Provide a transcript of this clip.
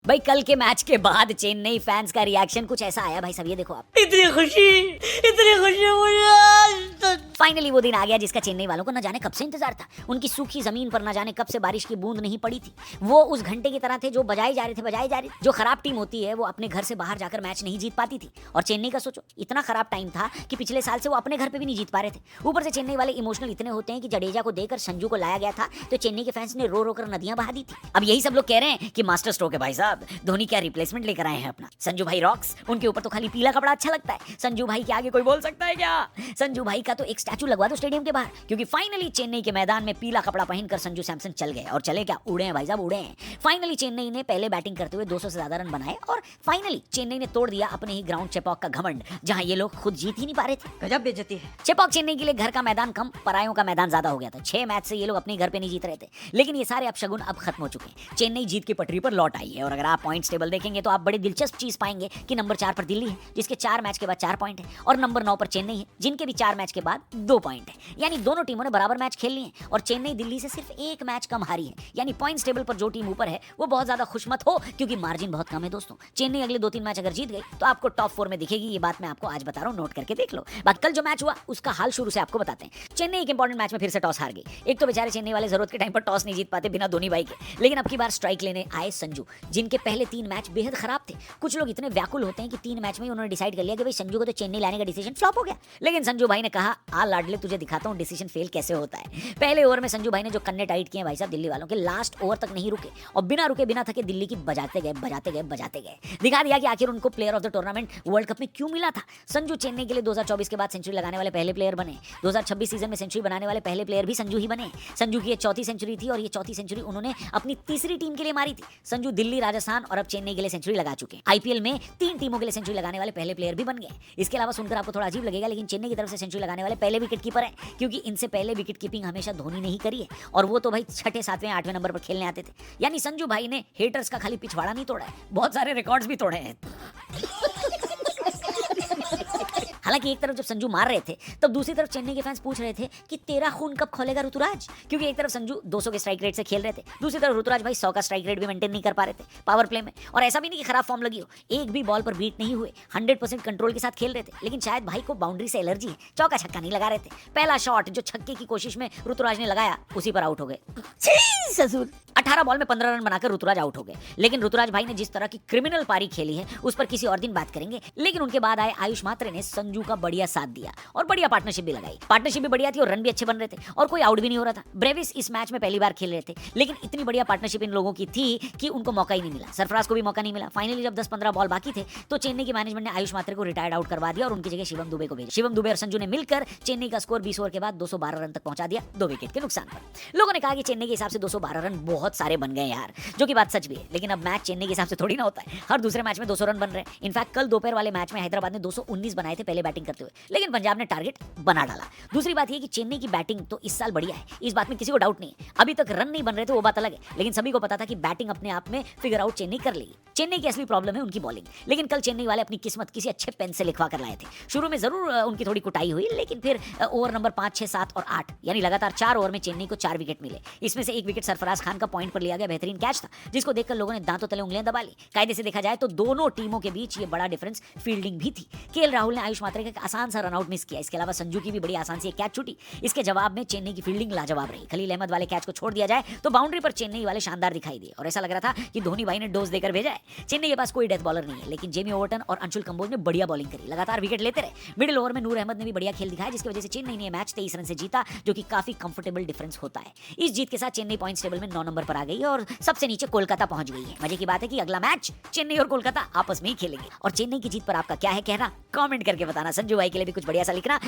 भाई कल के मैच के बाद चेन्नई फैंस का रिएक्शन कुछ ऐसा आया भाई साहब, ये देखो आप। इतनी खुशी मुझे आज तक। फाइनली वो दिन आ गया जिसका चेन्नई वालों को न जाने कब से इंतजार था। उनकी सूखी जमीन पर न जाने कब से बारिश की बूंद नहीं पड़ी थी। वो उस घंटे की तरह थे जो बजाए जा रहे थे। जो खराब टीम होती है वो अपने घर से बाहर जाकर मैच नहीं जीत पाती थी, और चेन्नई का सोचो इतना खराब टाइम था कि पिछले साल से वो अपने घर पे भी नहीं जीत पा रहे थे। ऊपर से चेन्नई वाले इमोशनल इतने होते हैं कि जडेजा को देकर संजू को लाया गया था तो चेन्नई के फैंस ने रो रो कर नदियां बहा दी थी। अब यही सब लोग कह रहे हैं कि मास्टर स्ट्रोक है भाई साहब, धोनी क्या रिप्लेसमेंट लेकर आए हैं अपना। संजू भाई रॉक्स, उनके ऊपर तो खाली पीला कपड़ा अच्छा लगता है। संजू भाई के आगे कोई बोल सकता है क्या? संजू भाई का तो एक स्टैचू लगवा दो स्टेडियम के बाहर, क्योंकि फाइनली चेन्नई के मैदान में पीला कपड़ा पहनकर संजू सैमसन चल गए। और चले क्या, उड़े हैं भाई साहब, उड़े हैं। फाइनली चेन्नई ने पहले बैटिंग करते हुए 200 से ज्यादा रन बनाए, और फाइनली चेन्नई ने तोड़ दिया अपने ही ग्राउंड चेपॉक का घमंड, जहां ये लोग खुद जीत ही नहीं पा रहे थे। गजब बेइज्जती है। चेपॉक चेन्नई के लिए घर का मैदान कम, परायों का मैदान ज्यादा हो गया था। 6 मैच से ये लोग अपने घर पे नहीं जीत रहे थे, लेकिन ये सारे अपशगुन अब खत्म हो चुके हैं। चेन्नई जीत की पटरी पर लौट आई है, और अगर आप पॉइंट्स टेबल देखेंगे तो आप बड़ी दिलचस्प चीज पाएंगे कि नंबर 4 पर दिल्ली है, जिसके 4 मैच के बाद 4 पॉइंट है, और नंबर 9 पर चेन्नई है, जिनके भी 4 मैच के बाद 2 पॉइंट है। यानी दोनों टीमों ने बराबर मैच खेल लिए हैं, और चेन्नई दिल्ली से सिर्फ 1 मैच कम हारी है। यानी पॉइंट्स टेबल पर जो टीम ऊपर है वो बहुत ज्यादा खुश मत हो, क्योंकि मार्जिन बहुत कम है दोस्तों। चेन्नई अगले 2-3 मैच अगर जीत गई तो आपको टॉप 4 में दिखेगी। ये बात मैं आपको आज बता रहा हूं, नोट करके देख लो। बात कल जो मैच हुआ उसका हाल शुरू से आपको बताते हैं। चेन्नई एक इंपॉर्टेंट मैच में फिर से टॉस हार गई। एक तो बेचारे चेन्नई वाले जरूरत के टाइम पर टॉस नहीं जीत पाते बिना धोनी भाई के, लेकिन अब की बार स्ट्राइक लेने आए संजू, जिनके पहले 3 मैच बेहद खराब थे। कुछ लोग इतने व्याकुल होते हैं कि 3 मैच में ही उन्होंने डिसाइड कर लिया कि भाई संजू को तो चेन्नई लाने का डिसीजन फ्लॉप हो गया। लेकिन संजू भाई ने कहा, आ लाडले तुझे दिखाता हूं डिसीजन फेल कैसे होता है। पहले ओवर में संजू भाई ने जो कन्ने टाइट किए भाई साहब दिल्ली वालों के, लास्ट ओवर तक नहीं रुके, और बिना रुके बिना थके दिल्ली की बजाते गए। दिखा दिया कि आखिर उनको player of the tournament world cup में क्यों मिला था। संजू चेन्नई के लिए 2024 के बाद सेंचुरी लगाने वाले पहले प्लेयर बने। 2026 सीजन में सेंचुरी बनाने वाले पहले प्लेयर भी संजू ही बने। संजू की ये 4थी सेंचुरी थी, और ये 4थी सेंचुरी उन्होंने अपनी तीसरी टीम के लिए मारी थी। संजू दिल्ली, राजस्थान और अब चेन्नई के लिए सेंचुरी लगा चुके हैं। आईपीएल में 3 टीमों के लिए सेंचुरी लगाने वाले पहले प्लेयर भी बन गए। इसके अलावा सुनकर आपको थोड़ा अजीब लगेगा, लेकिन चेन्नई की तरफ से सेंचुरी लगाने वाले पहले विकेट कीपर है, क्योंकि इनसे पहले विकेट कीपिंग हमेशा धोनी ने ही करी है, और वो तो भाई 6ठे 7वें 8वें नंबर पर खेलने आते थे। यानी संजू भाई ने हेटर्स का खाली पिछवाड़ा नहीं तोड़ा है, बहुत सारे रिकॉर्ड्स भी तोड़े हैं। हालांकि एक तरफ जब संजू मार रहे थे तब दूसरी तरफ चेन्नई के फैंस पूछ रहे थे कि तेरा खून कब खोलेगा ऋतुराज, क्योंकि एक तरफ संजू 200 के स्ट्राइक रेट से खेल रहे थे, दूसरी तरफ ऋतुराज भाई 100 का स्ट्राइक रेट भी मेंटेन नहीं कर पा रहे थे पावर प्ले में। और ऐसा भी नहीं कि खराब फॉर्म लगी हो, एक भी बॉल पर बीट नहीं हुए, 100% कंट्रोल के साथ खेल रहे थे। लेकिन शायद भाई को बाउंड्री से एलर्जी है, चौका छक्का नहीं लगा रहे थे। पहला शॉट जो छक्के की कोशिश में ऋतुराज ने लगाया उसी पर आउट हो गए। 18 बॉल में 15 रन बनाकर ऋतुराज आउट हो गए। लेकिन ऋतुराज भाई ने जिस तरह की क्रिमिनल पारी खेली है उस पर किसी और दिन बात करेंगे। लेकिन उनके बाद आए आयुष मात्रे ने संजू का बढ़िया साथ दिया और बढ़िया पार्टनरशिप भी लगाई। पार्टनरशिप भी बढ़िया थी और रन भी अच्छे बन रहे थे, और कोई आउट भी नहीं हो रहा था। ब्रेविस इस मैच में पहली बार खेल रहे थे, लेकिन इतनी बढ़िया पार्टनरशिप इन लोगों की थी कि उनको मौका ही नहीं मिला। सरफराज को भी मौका नहीं मिला। फाइनली जब 10-15 बॉल बाकी थे तो चेन्नई की मैनेजमेंट ने आयुष मात्रे को रिटायर्ड आउट करवा दिया और उनकी जगह शिवम दुबे को भेजा। शिवम दुबे और संजू ने मिलकर चेन्नई का स्कोर 20 ओवर के बाद 212 रन तक पहुंचा दिया, 2 विकेट के नुकसान पर। लोगों ने कहा कि चेन्नई के हिसाब से 212 रन बहुत सारे बन गए यार, जो कि बात सच भी है। लेकिन अब मैच चेन्नई के हिसाब से थोड़ी ना होता है, हर दूसरे मैच में 200 रन बन रहे हैं। इनफैक्ट कल दोपहर वाले मैच में हैदराबाद ने 219 बनाए थे पहले बैटिंग करते हुए, लेकिन पंजाब ने टारगेट बना डाला। दूसरी बात यह कि चेन्नई की बैटिंग तो इस साल बढ़िया है, इस बात में किसी को डाउट नहीं है। अभी तक रन नहीं बन रहे थे वो बात अलग है, लेकिन सभी को पता था कि बैटिंग अपने आप में फिगर आउट चेन्नई कर लेगी। चेन्नई की असली प्रॉब्लम है उनकी बॉलिंग। लेकिन कल चेन्नई वाले अपनी किस्मत किसी अच्छे पेन से लिखवा कर लाए थे। शुरू में जरूर उनकी थोड़ी कुटाई हुई, लेकिन फिर ओवर नंबर 5, 6, 7 और 8 यानी लगातार 4 ओवर में चेन्नई को 4 विकेट मिले। इसमें से 1 विकेट सरफराज खान का पॉइंट पर लिया गया बेहतरीन कैच था, जिसको देखकर लोगों ने दांतों तले उंगलियां दबा ली। कायदे से देखा जाए तो दोनों टीमों के बीच ये बड़ा डिफरेंस फील्डिंग भी थी। केएल राहुल ने आयुष मात्रे का एक आसान सा रनआउट मिस किया। इसके अलावा संजू की भी बड़ी आसान सी एक कैच छूटी। इसके जवाब में चेन्नई की फील्डिंग लाजवाब रही। खलील अहमद वाले कैच को छोड़ दिया जाए तो बाउंड्री पर चेन्नई वाले शानदार दिखाई दिए, और ऐसा लग रहा था कि धोनी भाई ने डोज देकर भेजा है। चेन्नई के पास कोई डेथ बॉलर नहीं है, लेकिन जेमी ओवर्टन और अंशुल कंबोज ने बढ़िया बॉलिंग करी, लगातार विकेट लेते रहे। मिडिल ओवर में नूर अहमद ने भी बढ़िया खेल दिखाया, जिसकी वजह से चेन्नई ने मैच 23 रन से जीता, जो कि काफी कंफर्टेबल डिफरेंस होता है। इस जीत के साथ चेन्नई पॉइंट्स टेबल में 9 नंबर पर आ गई और सबसे नीचे कोलकाता पहुंच गई है। मजे की बात है कि अगला मैच चेन्नई और कोलकाता आपस में ही खेलेंगे। और चेन्नई की जीत पर आपका क्या है कहना, कमेंट करके बताना। संजू भाई के लिए भी कुछ बढ़िया सा लिखना।